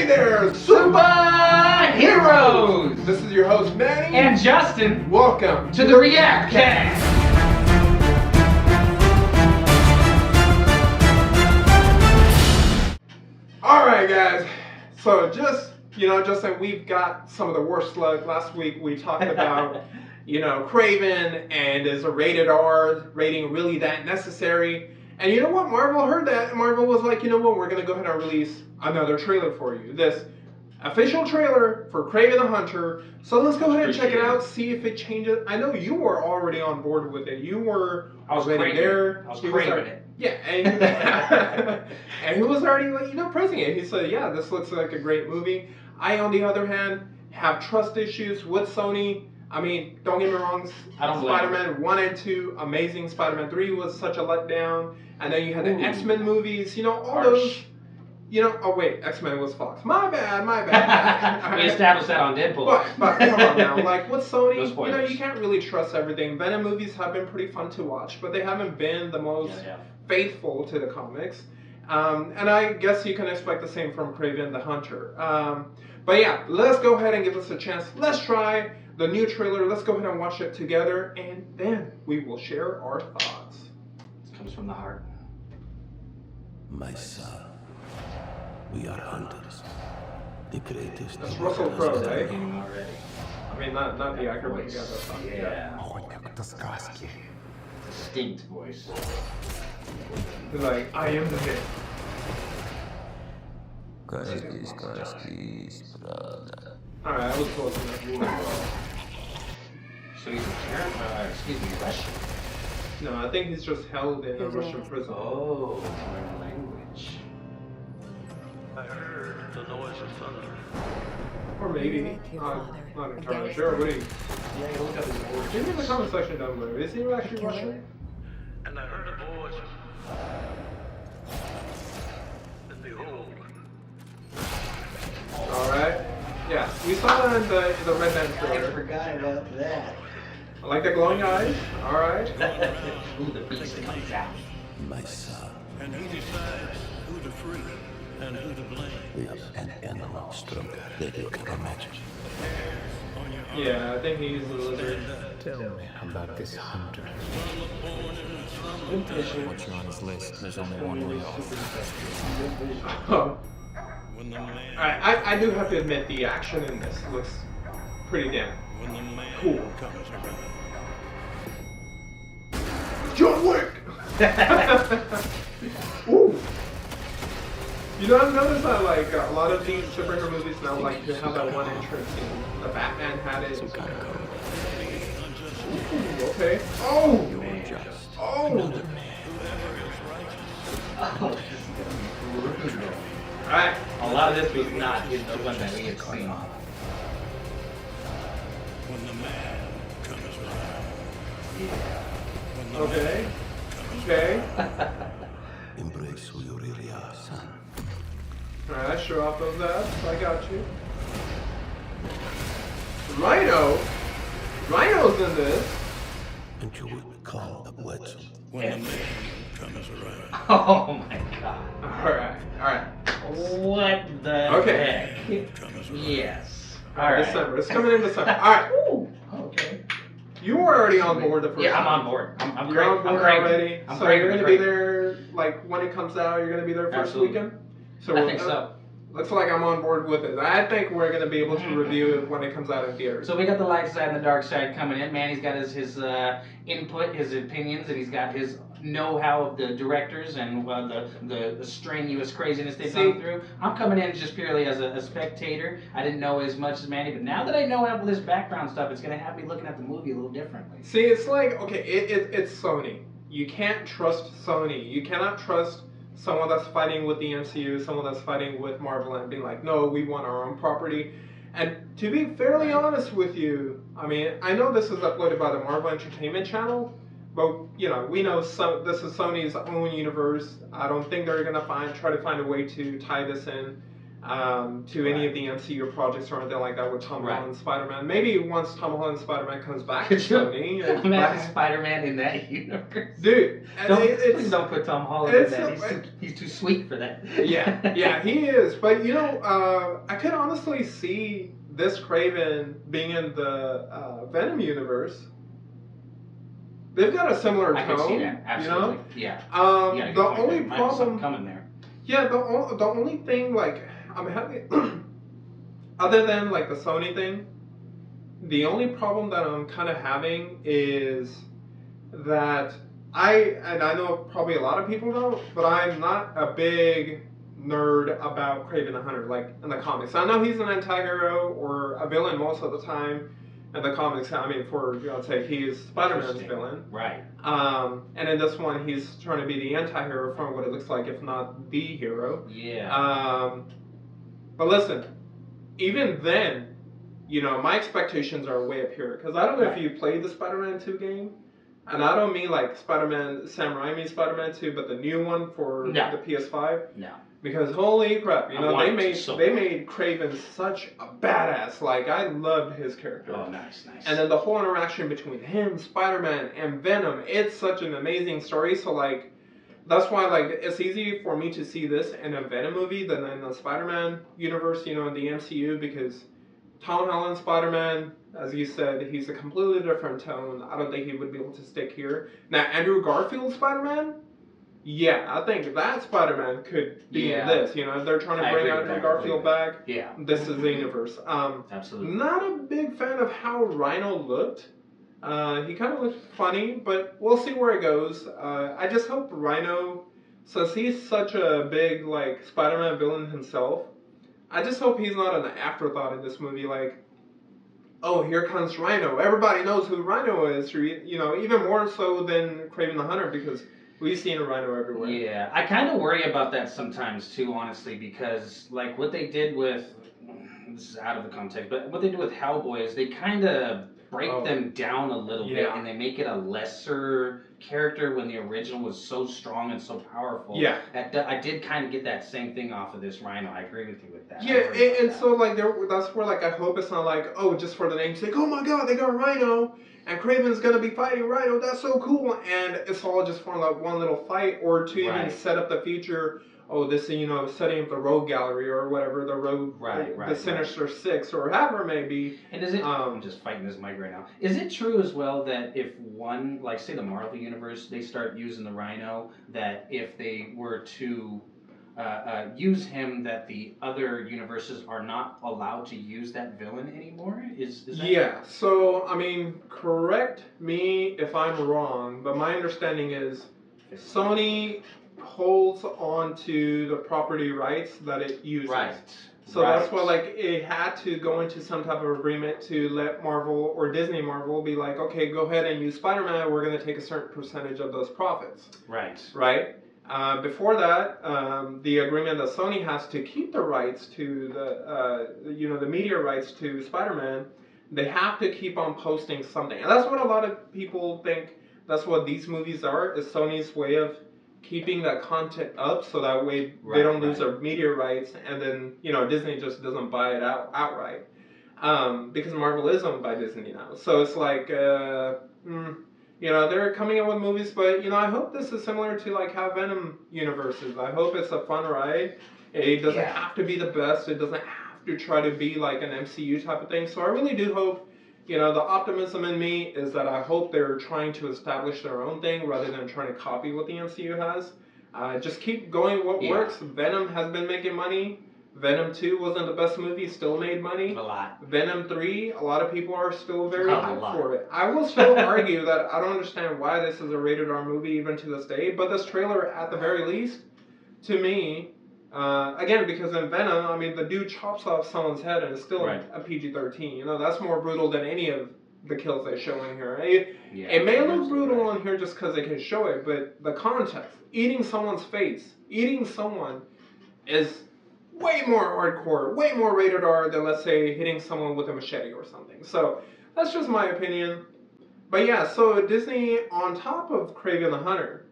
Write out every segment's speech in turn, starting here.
Hey there, SupaaHeroes! This is your host, Manny. And Justin. Welcome to the React Cast. Alright guys, so Justin, we've got some of the worst luck. Last week we talked about, Kraven and is a rated R rating really that necessary? And you know what? Marvel heard that, and Marvel was like, you know what, we're going to go ahead and release another trailer for you. This official trailer for Kraven the Hunter. So let's go ahead and check it out, see if it changes. I know you were already on board with it. You were already there. I was craving it. Yeah, and, and he was already, praising it. He said, yeah, this looks like a great movie. I, on the other hand, have trust issues with Sony. I mean, don't get me wrong, Spider-Man 1 and 2, amazing. Spider-Man 3 was such a letdown. And then you had the X-Men movies, all those, oh wait, X-Men was Fox. My bad. We established that on Deadpool. But come on now, like with Sony, you can't really trust everything. Venom movies have been pretty fun to watch, but they haven't been the most faithful to the comics. And I guess you can expect the same from Kraven the Hunter. But yeah, let's go ahead and give us a chance. Let's try the new trailer. Let's go ahead and watch it together, and then we will share our thoughts. This comes from the heart. My son, we are hunters. The greatest. That's Russell Crowe, right? Already. I mean, not the actor, but yeah, that's not. Yeah. Distinct voice. He's like, I am the man. Кайскис, правда. Alright, I was close enough. So he's a Russian. No, I think he's just held in a Russian prison. Oh, foreign language. I heard the noise of thunder. Or maybe. Not entirely sure. What do you... Yeah, you look up his voice. Give me in the comment section down below. Is he actually Russian? And I heard a voice. And behold. Alright. Yeah, we saw that in the Red Man trailer. I forgot about that. I like the glowing eyes. Alright. Ooh, the beast comes out. My son, And he decides who to free and who to blame. is an animal stronger than you can imagine. On your heart. Yeah, I think he's a lizard. Tell me about this hunter. What's on his list? There's only one way off. Oh. When the man, Alright, I do have to admit the action in this looks pretty damn when the man cool. comes around. John Wick! Ooh! I've noticed that like a lot of these superhero movies now like they have that one entrance scene. The Batman had it. Ooh, okay. Oh! Oh! Alright. A lot of this was not the one that we had seen. When the man comes around. When the Okay. Okay. Embrace who you really are, son. Alright, show off those abs. I got you. Rhino? Rhino's in this. And you will become a legend. when the man comes around. Oh my god. Alright, alright. What the Okay. heck? Comes around. Yes. Alright. December. It's coming in December. Alright. Ooh, okay. You were already on board the first Yeah, I'm time. on board. I'm You're on board already. I'm So craving you're the gonna be Kraven. there like when it comes out, you're gonna be there first Absolutely. weekend? So I think so. Looks like I'm on board with it. I think we're gonna be able to review it when it comes out in theaters. So we got the light side and the dark side coming in. Manny's got his input, his opinions, and he's got his know-how of the directors and the strenuous craziness they've gone through. I'm coming in just purely as a spectator. I didn't know as much as Manny, but now that I know all this background stuff, it's going to have me looking at the movie a little differently. See, it's like, okay, it's Sony. You can't trust Sony. You cannot trust someone that's fighting with the MCU, someone that's fighting with Marvel and being like, no, we want our own property. And to be fairly honest with you, I mean, I know this is uploaded by the Marvel Entertainment Channel, but, you know, we know this is Sony's own universe. I don't think they're going to try to find a way to tie this in. to any of the MCU projects or anything like that with Tom Holland's Spider-Man. Maybe once Tom Holland's Spider-Man comes back to Sony. Imagine Spider-Man in that universe. Dude, please don't put Tom Holland in that. He's too sweet for that. yeah, he is. But you know, I could honestly see this Kraven being in the Venom universe. They've got a similar tone. I can see that. Absolutely. You know? Yeah. The only problem coming there. Yeah, the only thing like I'm having, other than like the Sony thing, the only problem that I'm kind of having is that I know probably a lot of people don't, but I'm not a big nerd about Kraven the Hunter like in the comics. I know he's an anti-hero or a villain most of the time. In the comics, I mean, for God's sake, he is Spider-Man's villain. Right. And in this one, he's trying to be the anti-hero from what it looks like, if not the hero. Yeah. But listen, even then, you know, my expectations are way up here. Because I don't know if you played the Spider-Man 2 game. And I don't mean like Spider-Man, Sam Raimi's Spider-Man 2, but the new one for the PS5. No. Because holy crap, you know, they made Kraven such a badass. Like, I loved his character. Oh, nice. And then the whole interaction between him, Spider-Man, and Venom, it's such an amazing story. So, like, that's why, like, it's easy for me to see this in a Venom movie than in the Spider-Man universe, you know, in the MCU, because Tom Holland's Spider-Man, as you said, he's a completely different tone. I don't think he would be able to stick here. Now, Andrew Garfield's Spider-Man, yeah, I think that Spider-Man could be in this. You know, they're trying to bring Andrew Garfield back. Yeah. This is the universe. Absolutely. Not a big fan of how Rhino looked. He kind of looked funny, but we'll see where it goes. I just hope Rhino, since he's such a big, like, Spider-Man villain himself, I just hope he's not an afterthought in this movie. Like, oh, here comes Rhino. Everybody knows who Rhino is. You know, even more so than Kraven the Hunter, because we've seen a Rhino everywhere. Yeah, I kind of worry about that sometimes too, honestly, because like what they did with, this is out of the context, but what they do with Hellboy is they kind of break them down a little bit and they make it a lesser character when the original was so strong and so powerful. Yeah. I did kind of get that same thing off of this Rhino. I agree with you with that. Yeah, and so like that's where like I hope it's not like, oh, just for the name's sake, oh my god, they got Rhino and Kraven's gonna be fighting Rhino, that's so cool, and it's all just for like one little fight, or to even set up the future. Oh, this, you know, setting up the Rogue Gallery or whatever, the Rogue, the Sinister Six or however it may be. And is it, I'm just fighting this mic right now. Is it true as well that if one, like say the Marvel Universe, they start using the Rhino, that if they were to use him, that the other universes are not allowed to use that villain anymore? Is that so, I mean, correct me if I'm wrong, but my understanding is Sony holds on to the property rights that it uses. So that's why, like, it had to go into some type of agreement to let Marvel or Disney Marvel be like, okay, go ahead and use Spider-Man. We're going to take a certain percentage of those profits. Right. Before that, the agreement that Sony has to keep the rights to the media rights to Spider-Man, they have to keep on posting something. And that's what a lot of people think. That's what these movies are, is Sony's way of keeping that content up, so that way they don't lose their media rights, and then, you know, Disney just doesn't buy it outright. Because Marvel is owned by Disney now. So it's like, you know, they're coming up with movies, but, you know, I hope this is similar to, like, how Venom universe is. I hope it's a fun ride. It doesn't have to be the best. It doesn't have to try to be, like, an MCU type of thing. So I really do hope, you know, the optimism in me is that I hope they're trying to establish their own thing rather than trying to copy what the MCU has. Just keep going what works. Venom has been making money. Venom 2 wasn't the best movie, still made money. A lot. Venom 3, a lot of people are still very hyped for it. I will still argue that I don't understand why this is a rated R movie even to this day, but this trailer, at the very least, to me, again, because in Venom, I mean, the dude chops off someone's head and it's still a PG-13. You know, that's more brutal than any of the kills they show in here. It may look brutal on here just because they can show it, but the context, eating someone's face, eating someone is way more hardcore, way more rated R than, let's say, hitting someone with a machete or something. So that's just my opinion. But yeah, so Disney, on top of Kraven the Hunter,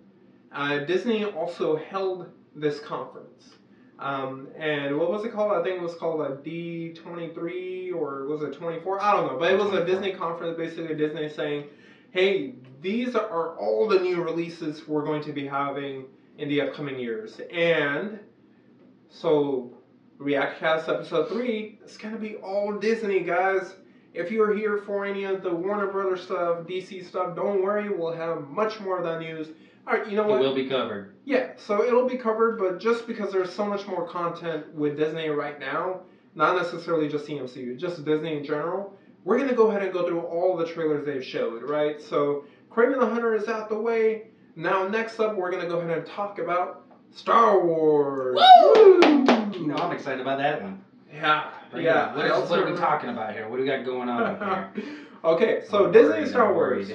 Disney also held this conference. And what was it called? I think it was called a D23 or was it 24? I don't know. But it was a Disney conference, basically Disney saying, hey, these are all the new releases we're going to be having in the upcoming years. And so Reactcast episode 3 is going to be all Disney, guys. If you're here for any of the Warner Brothers stuff, DC stuff, don't worry. We'll have much more of that news. All right, you know what? It will be covered. Yeah, so it'll be covered, but just because there's so much more content with Disney right now, not necessarily just the MCU, just Disney in general, we're going to go ahead and go through all the trailers they've showed, right? So Kraven the Hunter is out the way. Now, next up, we're going to go ahead and talk about Star Wars. Woo! No, I'm excited about that one. Yeah. What are we talking about here? What do we got going on up here? Okay, so Disney and Star Wars.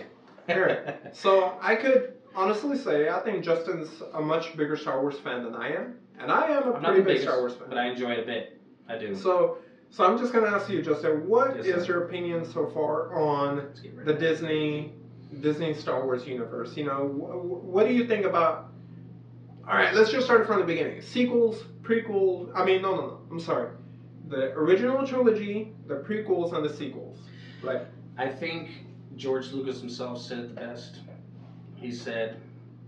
Here. So I could honestly say I think Justin's a much bigger Star Wars fan than I am. And I am a pretty big Star Wars fan. But I enjoy it a bit. I do. So I'm just going to ask you, Justin, what is your opinion so far on the Disney Star Wars universe? You know, what do you think about... All right, let's just start from the beginning. Sequels, prequels... I mean, no. I'm sorry. The original trilogy, the prequels, and the sequels. Right. I think George Lucas himself said it the best. He said...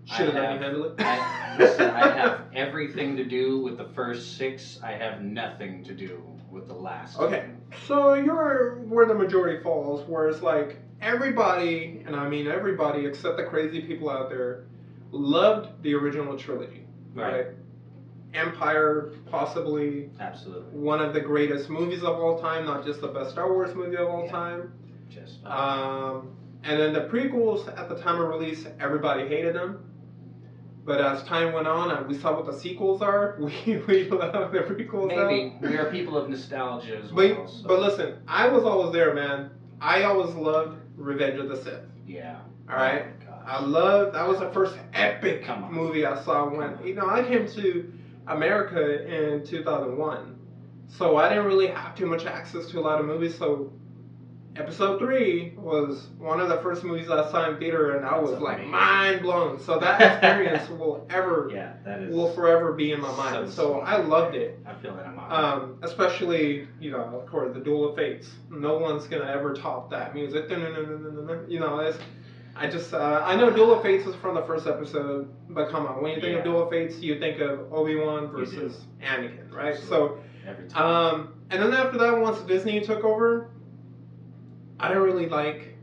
Should have let me handle it. He said, I have everything to do with the first 6. I have nothing to do with the last. Okay. So you're where the majority falls, where it's like everybody, and I mean everybody except the crazy people out there, loved the original trilogy. Right. Empire, possibly absolutely one of the greatest movies of all time, not just the best Star Wars movie of all time. Just and then the prequels at the time of release, everybody hated them. But as time went on and we saw what the sequels are, we love the prequels. Maybe we are people of nostalgia as well. So. But listen, I was always there, man. I always loved Revenge of the Sith. Yeah. All right. That was the first epic movie I saw when I came to America in 2001, so I didn't really have too much access to a lot of movies. So Episode 3 was one of the first movies I saw in theater, and I was like mind blown. So that experience will forever be in my mind. So I loved it. I feel that I'm especially of course the Duel of Fates. No one's gonna ever top that music. I know Duel of Fates is from the first episode, but come on, when you think of Duel of Fates, you think of Obi-Wan versus Anakin, right? Absolutely. So every time. And then after that, once Disney took over, I didn't really like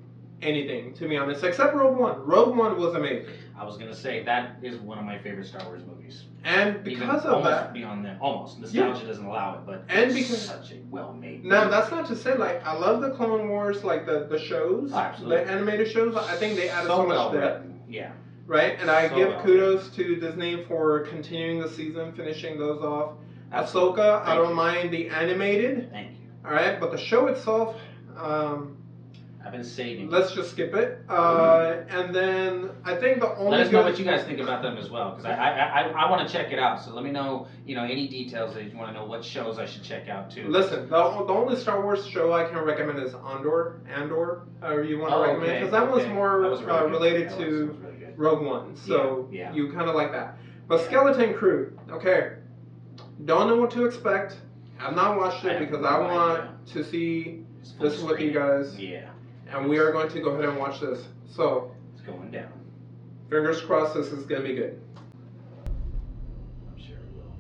anything, to be honest, except Rogue One. Rogue One was amazing. I was going to say, that is one of my favorite Star Wars movies. And because of that... Beyond that, almost. Nostalgia doesn't allow it, but it's such a well-made movie. Now, that's not to say, I love the Clone Wars, the shows, absolutely. The animated shows. I think they added so much depth. Yeah. Right? And I give kudos to Disney for continuing the season, finishing those off. Absolutely. Ahsoka, I don't mind the animated. Thank you. All right? But the show itself... I've been saving. Let's just skip it. And then I think the only... Let us know what you guys think about them as well, because I want to check it out. So let me know, any details that you want to know, what shows I should check out too. Listen, the only Star Wars show I can recommend is Andor, or you want to recommend, because that one's more related to Rogue One. So you kind of like that. But Skeleton Crew, okay. Don't know what to expect. I've not watched it because I want to see this with you guys. Yeah. And we are going to go ahead and watch this. So it's going down. Fingers crossed this is going to be good. I'm sure it will.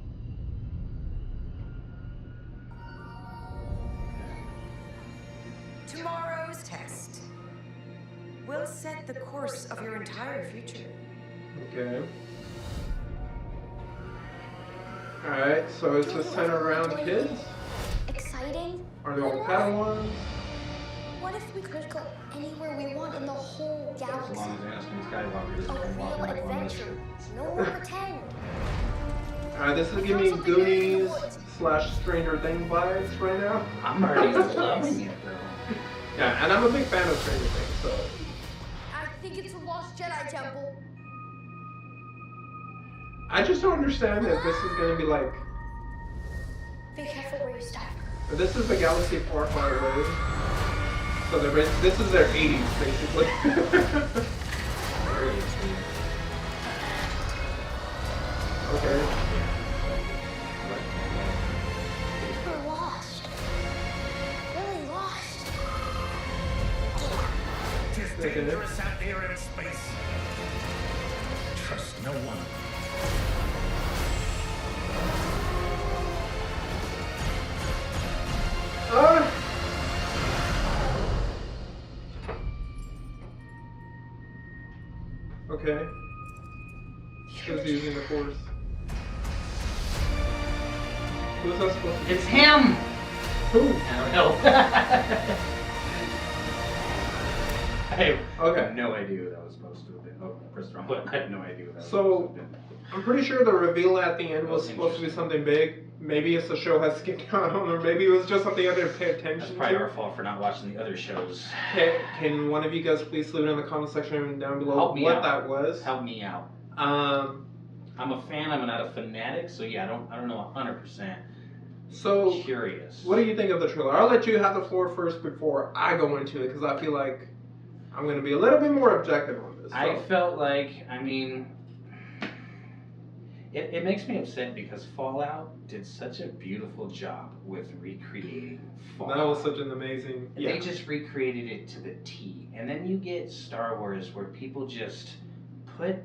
Tomorrow's test will set the course of your entire future. Okay. Alright, so it's just centered around kids? Exciting? Are they all Padawans? What if we could go anywhere we want in the whole galaxy? As long as Anakin Skywalker isn't A real adventure. No more pretend. Alright, this is giving me Goonies / Stranger Things vibes right now. I'm already loving it, though. Yeah, and I'm a big fan of Stranger Things, so... I think it's a lost Jedi temple. I just don't understand if this is going to be like... Be careful where you step. This is the galaxy far, far away. So this is their 80s, basically. Okay. dangerous out there in space. Trust no one. Okay. Who's using the force? Who's that supposed to be? It's him! Who? I don't know. I Okay. have no idea who that was supposed to have been. Oh, I pressed the wrong button. I have no idea who that was So- supposed to have been. I'm pretty sure the reveal at the end was That's supposed to be something big. Maybe it's the show has skipped out on, or maybe it was just something I didn't pay attention That's probably to. our fault for not watching the other shows. Can one of you guys please leave it in the comment section down below Help me what out. that was? Help me out. Um, I'm a fan. I'm not a fanatic. So yeah, I don't know 100%. so Curious. what do you think of the trailer? I'll let you have the floor first before I go into it because I feel like I'm going to be a little bit more objective on this. I So. felt like, I mean, it makes me upset because Fallout did such a beautiful job with recreating Fallout. That was such an amazing. Yeah. They just recreated it to the T. And then you get Star Wars where people just put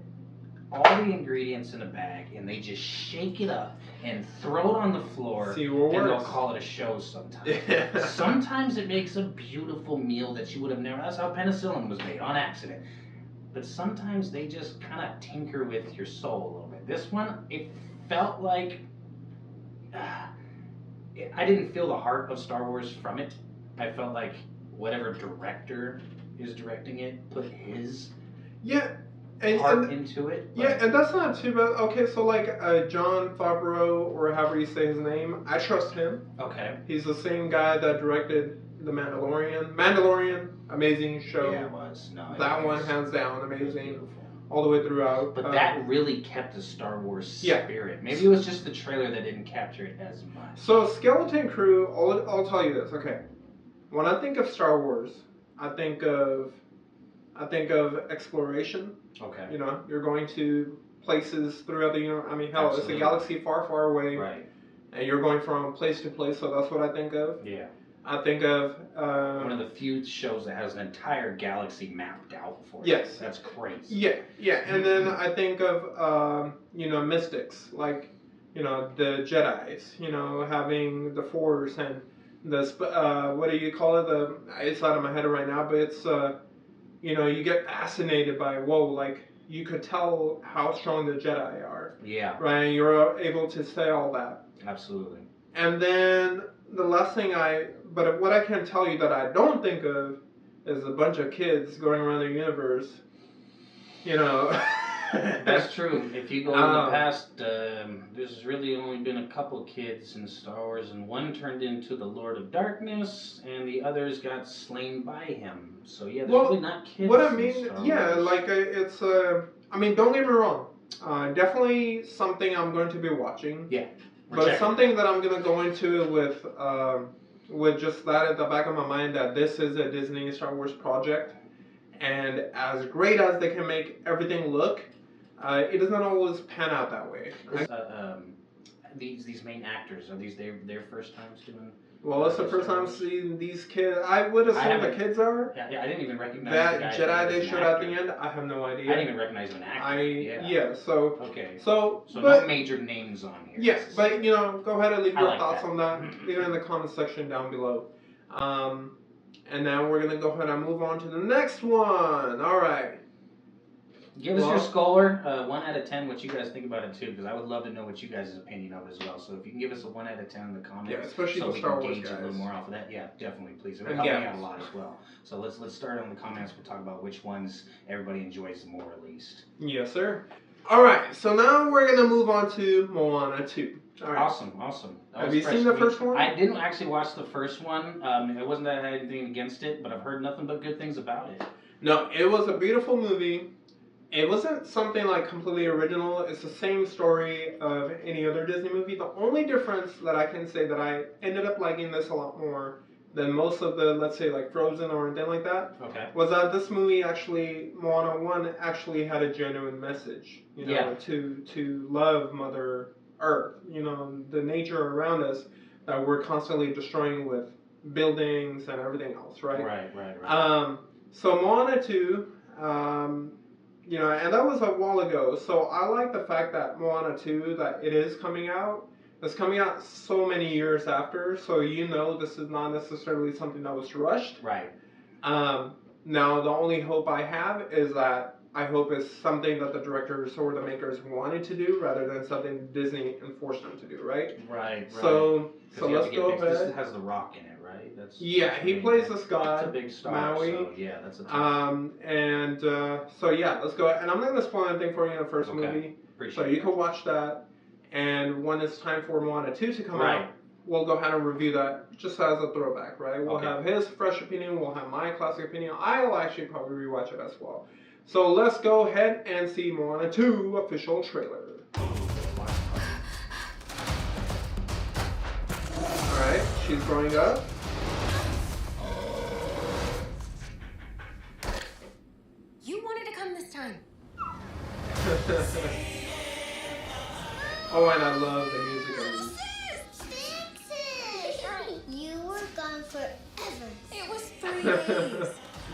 all the ingredients in a bag and they just shake it up and throw it on the floor See what and they'll works. call it a show sometimes. Yeah. Sometimes it makes a beautiful meal that you would have never. That's how penicillin was made, on accident. But sometimes they just kind of tinker with your soul a little bit. This one, it felt like I didn't feel the heart of Star Wars from it. I felt like whatever director is directing it put his Yeah. And, heart into it. yeah, and that's not too bad. Okay, so like John Favreau, or however you say his name, I trust him. Okay. He's the same guy that directed The Mandalorian. Mandalorian, amazing show. Yeah, it was. No, That it one, was- hands down, it was amazing. beautiful. All the way throughout. But that really kept the Star Wars Yeah. spirit. Maybe it was just the trailer that didn't capture it as much. So Skeleton Crew, I'll tell you this, okay. When I think of Star Wars, I think of exploration. Okay. You know, you're going to places throughout the universe. I mean, hell, Absolutely. it's a galaxy far, far away, Right. and you're going from place to place. So that's what I think of. Yeah. I think of One of the few shows that has an entire galaxy mapped out for you. Yes. That's crazy. yeah, and then I think of mystics, like the Jedi's, having the Force and the what do you call it? It's out of my head right now, but it's you get fascinated by like you could tell how strong the Jedi are, Yeah. right? You're able to say all that, Absolutely. and then the last thing but what I can tell you that I don't think of is a bunch of kids going around the universe, That's true. If you go in the past, there's really only been a couple kids in Star Wars, and one turned into the Lord of Darkness, and the others got slain by him. So yeah, there's really not kids. What I in mean, Star yeah, Wars. like it's. I mean, don't get me wrong. Definitely something I'm going to be watching. Yeah. But something that I'm gonna go into with just that at the back of my mind, that this is a Disney Star Wars project, and as great as they can make everything look, it does not always pan out that way. These main actors, are these their first times doing? Well, it's the first time seeing these kids. I would assume the kids are. Yeah, I didn't even recognize That the guy Jedi they as an showed at the actor. end, I have no idea. I didn't even recognize him an actor. So Okay. So So but no major names on here. yes, but go ahead and leave I your like thoughts that. on that. Leave it in the comment section down below. And now we're gonna go ahead and move on to the next one. All right. Give us your score, 1 out of 10, what you guys think about it too, because I would love to know what you guys' opinion of it as well. So if you can give us a 1 out of 10 in the comments, Yeah, especially so the we Star can Wars gauge a little guys. more off of that. Yeah, definitely, please. It would And help me yeah. out a lot as well. So let's start on the comments. We'll talk about which ones everybody enjoys more at least. Yes, sir. All right. So now we're gonna move on to Moana 2. All right. Awesome. That Have was you fresh seen to the me. first one? I didn't actually watch the first one. It wasn't that I had anything against it, but I've heard nothing but good things about it. No, it was a beautiful movie. It wasn't something like completely original. It's the same story of any other Disney movie. The only difference that I can say that I ended up liking this a lot more than most of the, let's say, like Frozen or anything like that, Okay. was that this movie actually, Moana 1, actually had a genuine message, Yeah. to love Mother Earth, the nature around us that we're constantly destroying with buildings and everything else, right? Right. So Moana 2, you know, and that was a while ago. So I like the fact that Moana 2, that it is coming out. It's coming out so many years after, so you know this is not necessarily something that was rushed. Right. Now the only hope I have is that I hope it's something that the directors or the makers wanted to do rather than something Disney enforced them to do, right? Right. So let's go ahead. This has The Rock in it, right? That's he plays this god. It's a big star. Maui. So yeah, that's a. So yeah, let's go. And I'm not gonna spoil anything for you in the first movie, Appreciate so you can watch that. And when it's time for Moana 2 to come out, we'll go ahead and review that just as a throwback, right? We'll have his fresh opinion, we'll have my classic opinion. I'll actually probably rewatch it as well. So let's go ahead and see Moana 2 official trailer. Alright, she's growing up. You wanted to come this time. Oh, and I love the music of it. You were gone forever. It was 3 days.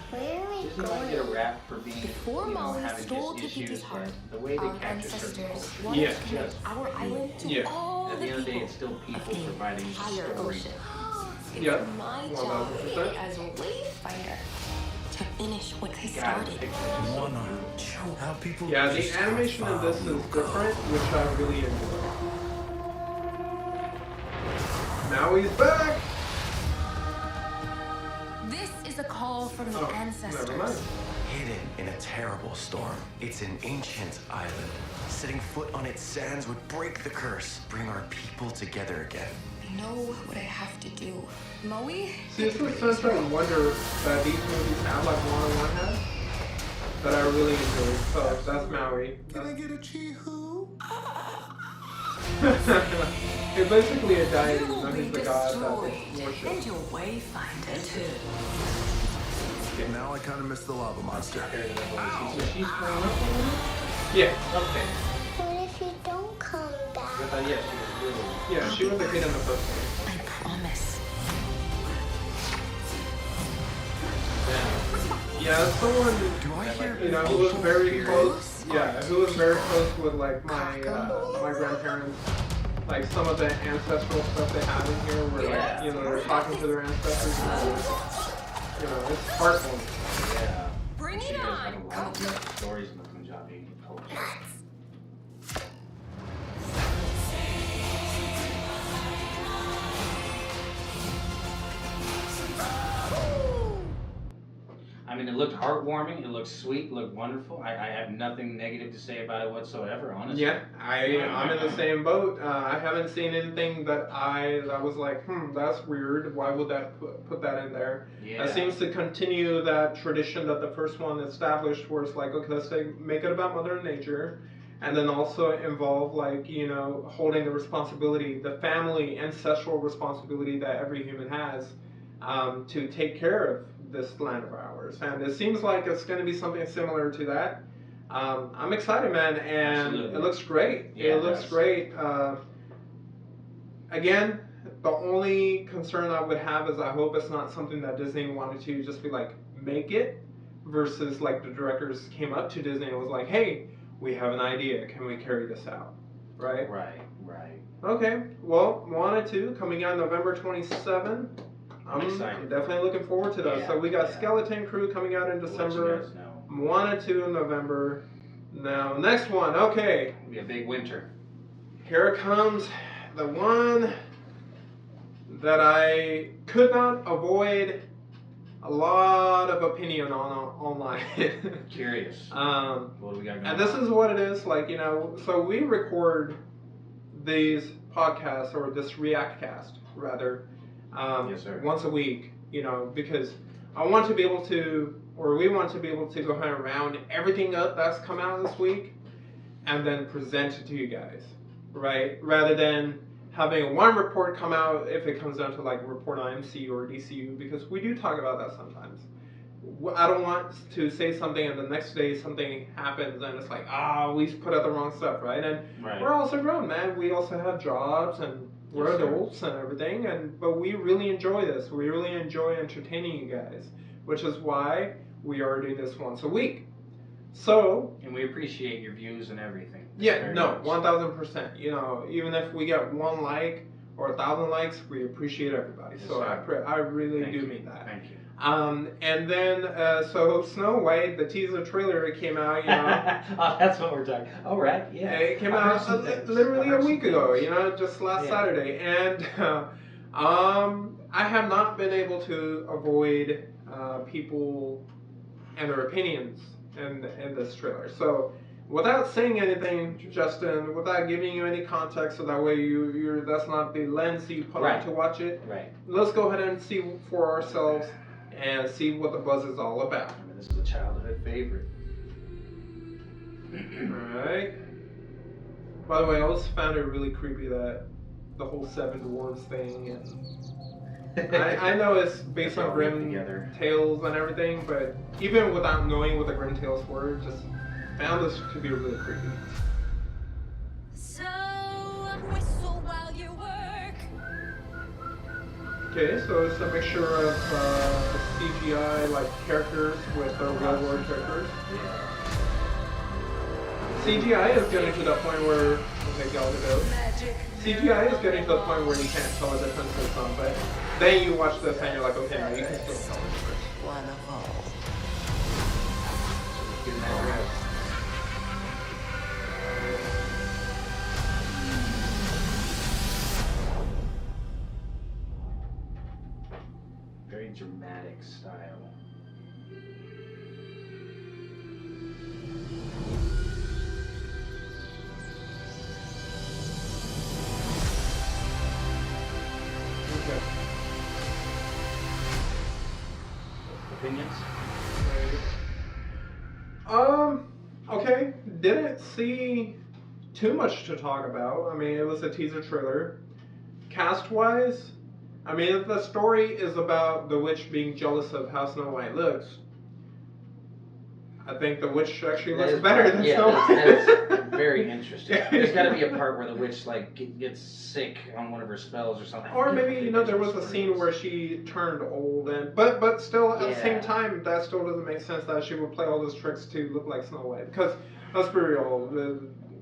Where are we Doesn't he get a going? rap for being, Before Maui having stole just Tahiki's issues, heart, but the way they our capture certain ancestors cultures. wanted Yeah. to connect our island to Yeah. all At the the end of the day, people it's still of people the providing the entire story. ocean. It's Yeah. my 1000%. job as a wayfinder to finish what they God, started. Moana, show how people Yeah, the just how animation of far this is we'll go. different, which I really enjoy. Maui's back! This is a call from the Oh, ancestors. never mind. Hidden in a terrible storm, it's an ancient island. Setting foot on its sands would break the curse, bring our people together again. I know what I have to do. Maui? See, it's the sense of wonder that these movies have, like Moana 1 has, that I really enjoy. So that's Maui. Can I get a chee-hoo? He's basically a deity, You will not be he's the god destroyed, that is worshipped. and your wayfinder too. Now I kind of miss the lava monster. So she's growing up a little? Yeah, Okay. What if you don't come I back? thought, yeah, she was really. yeah, she was a kid in the first one. I promise. Yeah, someone, Do I hear you know, who was very close. Yeah, who was very close with like my my grandparents. Like some of the ancestral stuff they have in here, where like, you know, they're talking to their ancestors. You know, it's heartwarming. Yeah. Bring She it does have on. a lot of beautiful stories in the Punjabi culture. I mean, it looked heartwarming. It looked sweet. It looked wonderful. I have nothing negative to say about it whatsoever, honestly. Yeah, I'm in the same boat. I haven't seen anything that was like, that's weird. Why would that put that in there? Yeah. It seems to continue that tradition that the first one established, where it's like, okay, let's make it about Mother Nature, and then also involve like, you know, holding the responsibility, the family ancestral responsibility that every human has, to take care of this land of ours. And it seems like it's going to be something similar to that. I'm excited, man, and Absolutely. it looks great. Yeah, it looks great. Again, the only concern I would have is I hope it's not something that Disney wanted to just be like, make it, versus like the directors came up to Disney and was like, hey, we have an idea, can we carry this out? Right? Right. Okay, well, Moana 2 coming out November 27. I'm excited. I'm definitely looking forward to that. Yeah, So we got yeah. Skeleton Crew coming out in We'll let December. you guys know. Moana 2 in November. Now, next one, okay. It'll be a big winter. Here comes the one that I could not avoid a lot of opinion on online. Curious. What do we got going And this on? is what it is, like, you know, so we record these podcasts, or this React cast, rather, Yes, sir. once a week, you know, because I want to be able to, or we want to be able to go ahead and round everything up that's come out this week and then present it to you guys, right? Rather than having one report come out if it comes down to like report on MCU or DCU, because we do talk about that sometimes. I don't want to say something and the next day something happens and it's like, we put out the wrong stuff, right? And Right. we're also grown, man. We also have jobs and we're Yes, sir. adults and everything, but we really enjoy this. We really enjoy entertaining you guys, which is why we are doing this once a week. So, and we appreciate your views and everything. Yeah, no, 1,000%. You know, even if we get 1 like or 1,000 likes, we appreciate everybody. Yes, so I really Thank do you. mean that. Thank you. And then so Snow White, the teaser trailer came out. You know, Oh, that's what we're talking. All right, yeah. it came I've heard out some things. literally I've a heard week some ago. things. You know, just last Yeah. Saturday, and I have not been able to avoid people and their opinions in this trailer. So, without saying anything, Justin, without giving you any context, so that way you're that's not the lens you put on to watch it. Right. Let's go ahead and see for ourselves and see what the buzz is all about. I mean, this is a childhood favorite. All right. By the way, I always found it really creepy that the whole 7 dwarves thing, and I know it's based on Grimm tales and everything, but even without knowing what the Grimm tales were, just found this to be really creepy. So, whistle while you work. Okay, so it's a mixture of CGI like characters with real world characters. Yeah. CGI is getting to the point where CGI is getting to the point where you can't tell the difference in some, but then you watch this and you're like, okay, now you can still tell the difference. Getting that right. Very dramatic style. Okay. Opinions? Okay. Didn't see too much to talk about. I mean, it was a teaser trailer. Cast-wise, I mean, if the story is about the witch being jealous of how Snow White looks, I think the witch actually looks better than Snow White. That's very interesting. There's got to be a part where the witch like gets sick on one of her spells or something. Or maybe, you know, there was a scene where she turned old, and but still at the same time, that still doesn't make sense that she would play all those tricks to look like Snow White. Because let's be real,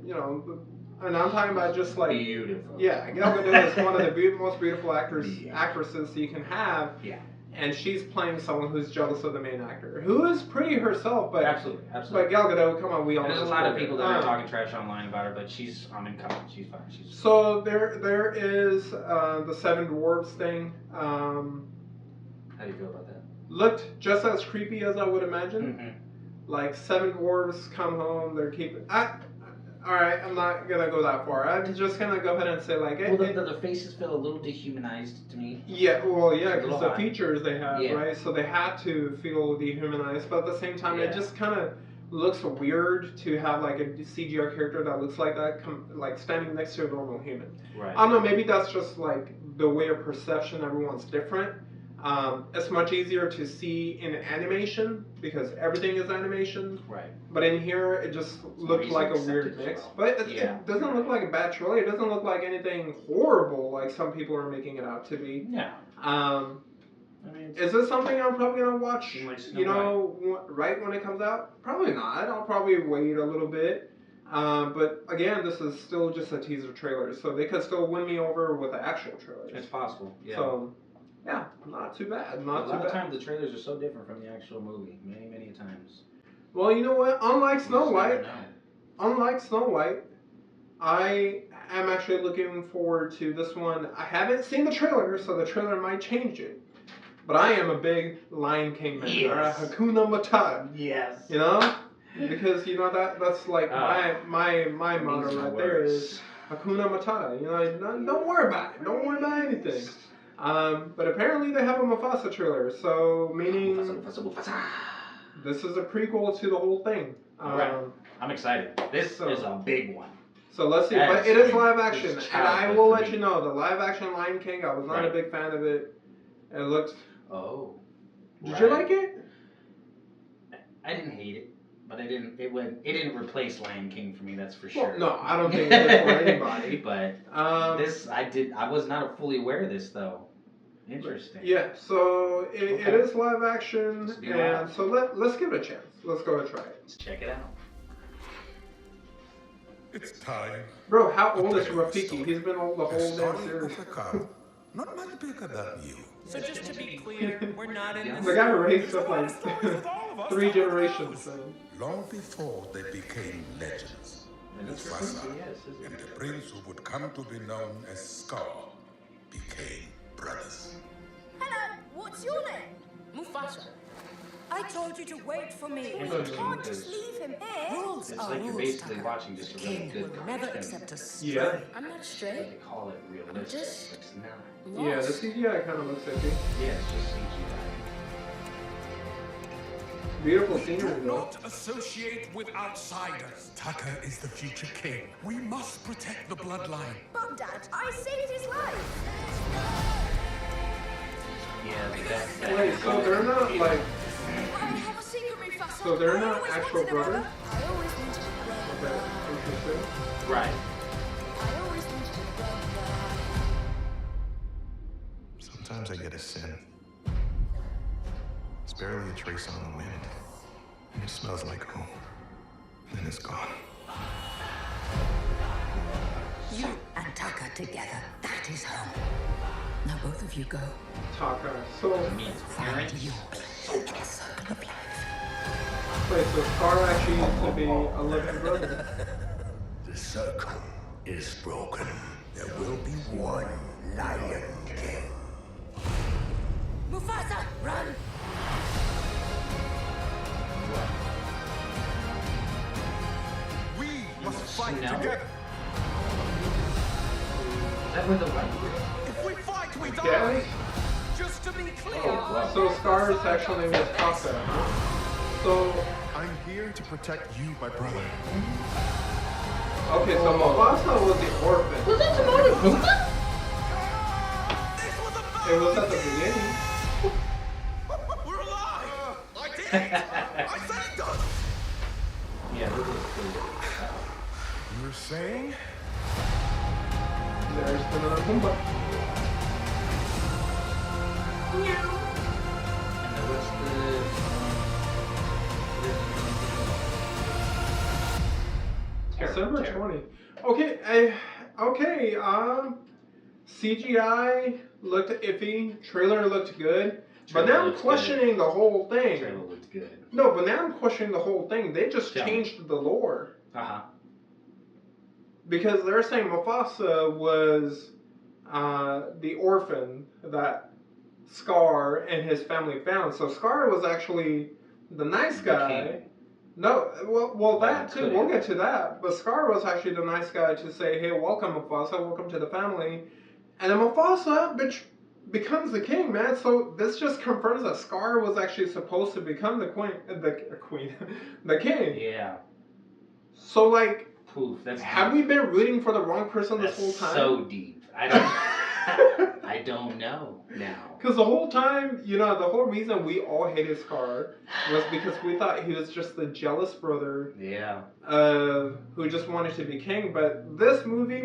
you know, and I'm talking about just like beautiful. Yeah, Gal Gadot is one of the most beautiful actresses you can have. Yeah. And she's playing someone who's jealous of the main actor, who is pretty herself, but absolutely. But Gal Gadot, come on, we all know. There's a lot of people that are talking trash online about her, but she's on and coming. She's fine. So there is the 7 dwarves thing. How do you feel about that? Looked just as creepy as I would imagine. Mm-hmm. Like 7 dwarves come home, they're keeping. Alright, I'm not gonna go that far. I'm just gonna go ahead and say like. Well, the faces feel a little dehumanized to me. Yeah, well, yeah, because the features they have, right? So they had to feel dehumanized, but at the same time, it just kind of looks weird to have like a CGI character that looks like that, like standing next to a normal human. Right. I don't know, maybe that's just like the way of perception. Everyone's different. It's much easier to see in animation because everything is animation. Right. But in here, it just looked like a weird mix. But it doesn't look like a bad trailer. It doesn't look like anything horrible like some people are making it out to be. Yeah. I mean, is this something I'm probably gonna watch? You know, right when it comes out? Probably not. I'll probably wait a little bit. But again, this is still just a teaser trailer, so they could still win me over with the actual trailer. It's possible. Yeah. So. Yeah, not too bad. A lot of times the trailers are so different from the actual movie. Many times. Well, you know what? Unlike Snow White, I am actually looking forward to this one. I haven't seen the trailer, so the trailer might change it. But I am a big Lion King man. Yes. Hakuna Matata. Yes. You know, because you know that's like my motto right there is Hakuna Matata. You know, don't worry about it. Don't worry about anything. But apparently they have a Mufasa trailer, so meaning Mufasa. This is a prequel to the whole thing. Right. I'm excited. This is a big one. So let's see, but it is live action, and I will let you know, the live action Lion King, I was not a big fan of it. It looked... Oh. Did you like it? I didn't hate it. But it didn't replace Lion King for me, that's for sure. Well, no, I don't think it did for anybody. But I was not fully aware of this though. Interesting. Yeah, so it is live action, Let's be and wild. so let's give it a chance. Let's go and try it. Let's check it out. It's time. Bro, how old is Rafiki? He's been on the whole damn Story series. of a cow, not much bigger than you. So just to be clear, we're not in this. The guy raised up There's a lot like of stories with all of us 3 that we generations. know. So. Long before they became legends, Mufasa and the prince who would come to be known as Scar became brothers. Hello, what's your name? Mufasa. I told you to wait for me. Yeah, You but can't because just leave him here. Rules It's are like you're rules, basically Tucker. watching just a really King good will never cartoon. accept a stray. Yeah. I'm not They straight. call it realistic. Just- It's not. Yeah, the CGI kind of looks iffy. Yeah, it's just CGI. Beautiful scenery Do though. not associate with outsiders. Tucker is the future king. We must protect the bloodline. But Dad, I saved his life. Yeah, Wait, so they're not like. I have a secret, Mufasa. So they're I not always actual wanted a brother. brothers? I always wanted a brother. Okay, interesting. Right. I always wanted a brother. Sometimes I get a sin. It's barely a trace on the wind. And it smells like home. Then it's gone. You and Tucker together. That is home. Now both of you go. Taka. So, Find your place in the circle of life. wait, so Scar actually used to be a living brother. The circle is broken. There will be one Lion King. Mufasa, run! We must fight Snow? together. Is that where the white If we fight, we die. Yeah. Just to be clear. So Scar's actual name is Taka. So, I'm here to protect you, my brother. okay, so Mufasa was the orphan. Was that Timon and Pumbaa? This was a It was at the beginning. We're alive. I did it. I said it does. Yeah, this is cool. You were saying? There's Timon and Pumbaa. And then what's the... December 20. Okay, CGI looked iffy. Trailer looked good. But Trailer now I'm looks questioning the whole thing. Trailer looked good. No, but now I'm questioning the whole thing. They just Tell me. changed the lore. Uh-huh. Because they're saying Mufasa was the orphan that Scar and his family found. So Scar was actually the nice The guy. king. No, well, that too. could've. We'll get to that. But Scar was actually the nice guy to say, "Hey, welcome, Mufasa. Welcome to the family." And then Mufasa, becomes the king, man. So this just confirms that Scar was actually supposed to become the the king. Yeah. So like, Poof. That's have we been rooting for the wrong person this That's whole time? so deep. I don't know now. Because the whole time, the whole reason we all hated Scar was because we thought he was just the jealous brother Yeah. who just wanted to be king. But this movie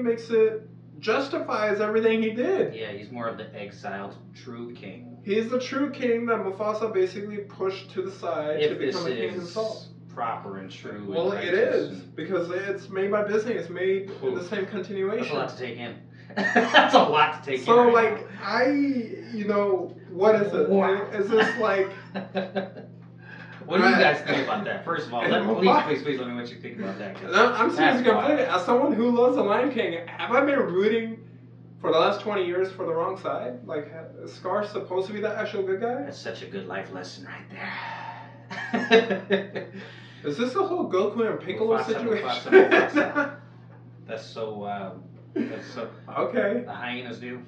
justifies everything he did. Yeah, he's more of the exiled true king. He's the true king that Mufasa basically pushed to the side to If this become a king is himself. proper and true. Well, and it righteous is, and- because it's made by Disney. It's made in the Oof. same That's continuation. a lot to take in. That's a lot to take So, in. like, what is it? Wow. Is this like... What do you guys think about that? First of all, please let me know what you think about that. 'cause No, I'm serious that's completely. wild. As someone who loves The Lion King, have I been rooting for the last 20 years for the wrong side? Like, is Scar supposed to be the actual good guy? That's such a good life lesson right there. Is this the whole Goku and Piccolo Mufasa, situation? Mufasa. That's so wild. That's so. Okay. The hyenas do.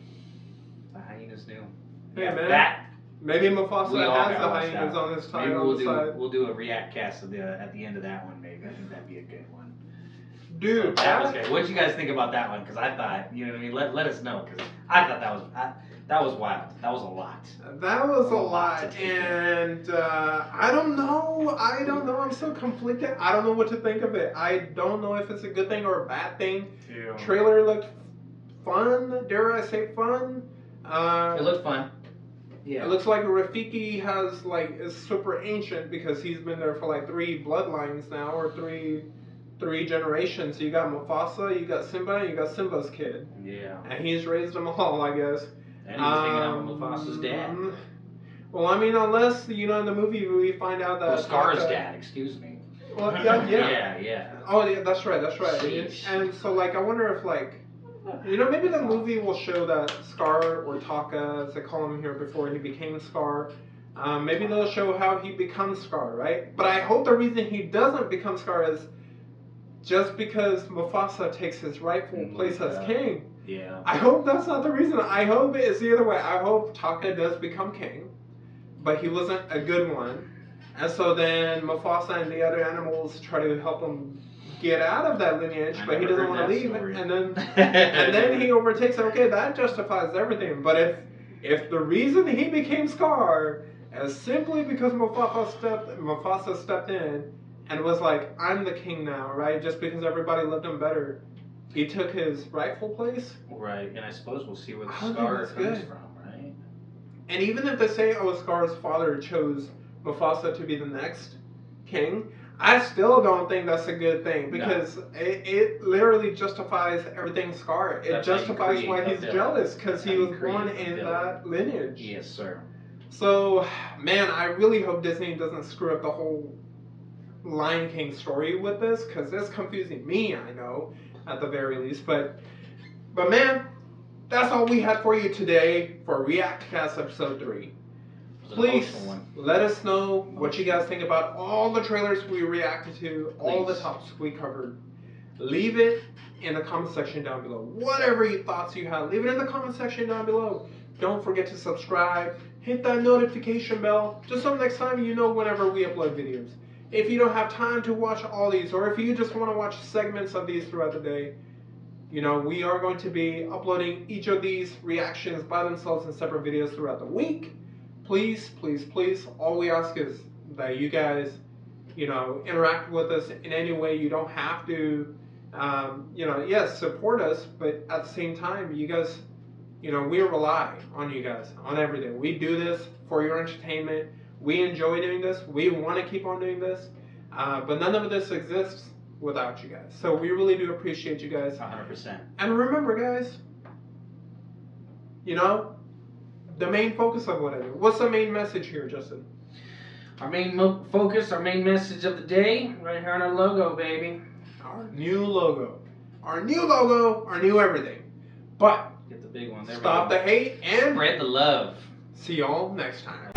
The hyenas do. Hey, Yeah, man. that. Maybe We Mufasa all has the gotta watch hyenas that. on his side. Maybe on the side. we'll do a react cast at the end of that one. Maybe I think that'd be a good one. Dude, So that was good. What did you guys think about that one? Because I thought, you know what I mean. Let us know, because I thought that was wild. That was a lot. That was a A lot lot, to take in. and I don't know. I'm so conflicted. I don't know what to think of it. I don't know if it's a good thing or a bad thing. Yeah. Trailer looked fun. Dare I say fun? It looked fun. Yeah. It looks like Rafiki is super ancient because he's been there for like 3 bloodlines now, or three generations. So you got Mufasa, you got Simba, and you got Simba's kid. Yeah. And he's raised them all, I guess. And he was hanging out with Mufasa's dad. Well, I mean, unless, in the movie we find out that... Scar's dad, excuse me. Well, yeah. Yeah. Oh, yeah, that's right. And so, I wonder if, maybe the movie will show that Scar, or Taka, as they call him here before he became Scar, maybe they'll show how he becomes Scar, right? But I hope the reason he doesn't become Scar is just because Mufasa takes his rightful place as king. Yeah. I hope that's not the reason. I hope it's the other way. I hope Taka does become king, but he wasn't a good one. And so then Mufasa and the other animals try to help him get out of that lineage, but he doesn't want to leave. And then he overtakes it. Okay, that justifies everything. But if the reason he became Scar is simply because Mufasa stepped in and was like, I'm the king now, right? Just because everybody loved him better, he took his rightful place. Right, and I suppose we'll see where the Scar comes from, right? And even if they say, Scar's father chose Mufasa to be the next king, I still don't think that's a good thing, because it literally justifies everything Scar. It justifies why he's jealous, because he was born in that lineage. Yes, sir. So, man, I really hope Disney doesn't screw up the whole Lion King story with this, because it's confusing me, I know, at the very least. But man, that's all we had for you today for ReactCast Episode 3. Please let us know what you guys think about all the trailers we reacted to, all the topics we covered. Leave it in the comment section down below. Whatever thoughts you have, leave it in the comment section down below. Don't forget to subscribe, hit that notification bell, just so next time you know whenever we upload videos. If you don't have time to watch all these, or if you just want to watch segments of these throughout the day, we are going to be uploading each of these reactions by themselves in separate videos throughout the week. Please, please, please, all we ask is that you guys, interact with us in any way. You don't have to, yes, support us, but at the same time, you guys, we rely on you guys, on everything. We do this for your entertainment. We enjoy doing this. We want to keep on doing this. But none of this exists without you guys. So we really do appreciate you guys. 100%. And remember, guys, the main focus of whatever. What's the main message here, Justin? Our main focus, our main message of the day, right here on our logo, baby. Our new logo. Our new logo, our new everything. But get the big one. Stop the hate and spread the love. See y'all next time.